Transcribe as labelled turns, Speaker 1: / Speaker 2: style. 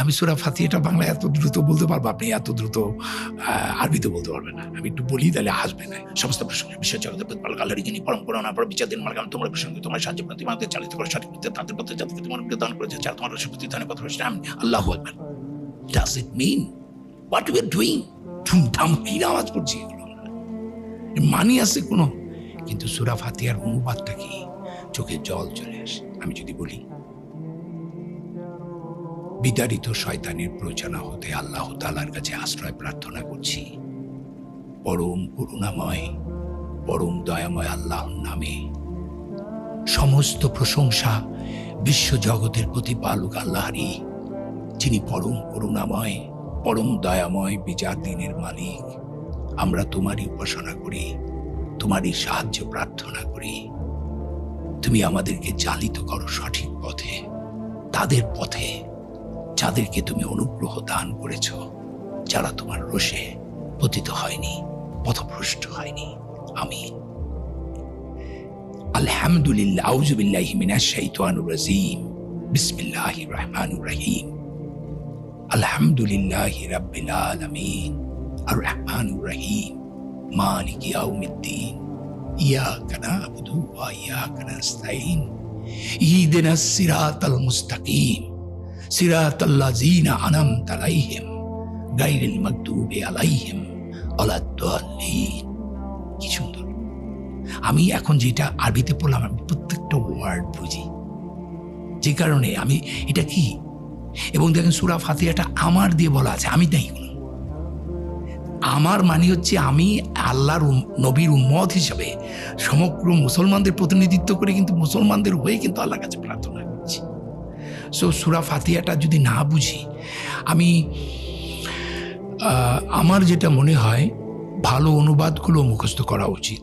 Speaker 1: আমি সূরা ফাতিহাটা বাংলা এত দ্রুত বলতে পারবো, আপনি এত দ্রুত আরবিতে বলতে পারবেন না। আমি একটু বলি, তাহলে হাসবে না। সমস্ত প্রসঙ্গে বিশ্ব জগতের প্রতিপালক আল্লাহরই যিনি পরম করুণা পরম বিচার দিন মার্গাম তোমার প্রসঙ্গে তোমার সাহায্য প্রতিমাকে চালিত করে সঠিক পথে তাদের পথে যাদেরকে তোমার দান করেছে, যারা তোমার রসপতি দানের পথ রয়েছে। আমি আল্লাহু আকবার। Does it mean what we are doing? ধুমধাম কি আওয়াজ করছি, মানি আছে কোনো? কিন্তু সূরা ফাতিহার অনুবাদটা কি? চোখে জল চলে আসে। আমি যদি বলি, বিতাড়িত শয়তানের প্ররোচনা হতে আল্লাহ তাআলার কাছে আশ্রয় প্রার্থনা করছি। পরম করুণাময় পরম দয়াময় আল্লাহর নামে সমস্ত প্রশংসা বিশ্ব জগতের প্রতিপালক আল্লাহরই, যিনি পরম করুণাময় পরম দয়াময় বিচার দিনের মালিক। আমরা তোমারই উপাসনা করি, তোমারই সাহায্য প্রার্থনা করি। তুমি আমাদেরকে চালিত করো সঠিক পথে, তাদের পথে যাদেরকে তুমি অনুগ্রহ দান করেছ, যারা তোমার রোষে পতিত হয়নি, পথভ্রষ্ট হয়নি। আমিন। আলহামদুলিল্লাহ। আউযু বিল্লাহি মিনাশ শাইতানির রাজীম। বিসমিল্লাহির রহমানির রহিম। আলহামদুলিল্লাহি রাব্বিল আলামিন আর রহমানির রহিম মালিকি ইয়াউমিদ্দিন ইয়াকা না'বুদু ওয়া ইয়াকা নাস্তাঈন ইহদিনাস সিরাতাল মুস্তাকিম সিরাতাল্লাযীনা আন'আমতা আলাইহিম গায়রিল মাগদুবি আলাইহিম ওয়ালাদ-দাল্লিন। কি সুন্দর! আমি এখন যেটা আরবিতে পড়লাম, আমি প্রত্যেকটা ওয়ার্ড বুঝি, যে কারণে আমি এটা কি। এবং দেখেন সূরা ফাতিহাটা আমার দিয়ে বলা আছে, আমি নাই। আমার মানে হচ্ছে আমি আল্লাহর নবীর উম্মত হিসাবে সমগ্র মুসলমানদের প্রতিনিধিত্ব করে কিন্তু মুসলমানদের হয়ে কিন্তু আল্লাহর কাছে প্রার্থনা করছি। সো সূরা ফাতিহাটা যদি না বুঝি, আমি আমার যেটা মনে হয় ভালো অনুবাদগুলো মুখস্থ করা উচিত।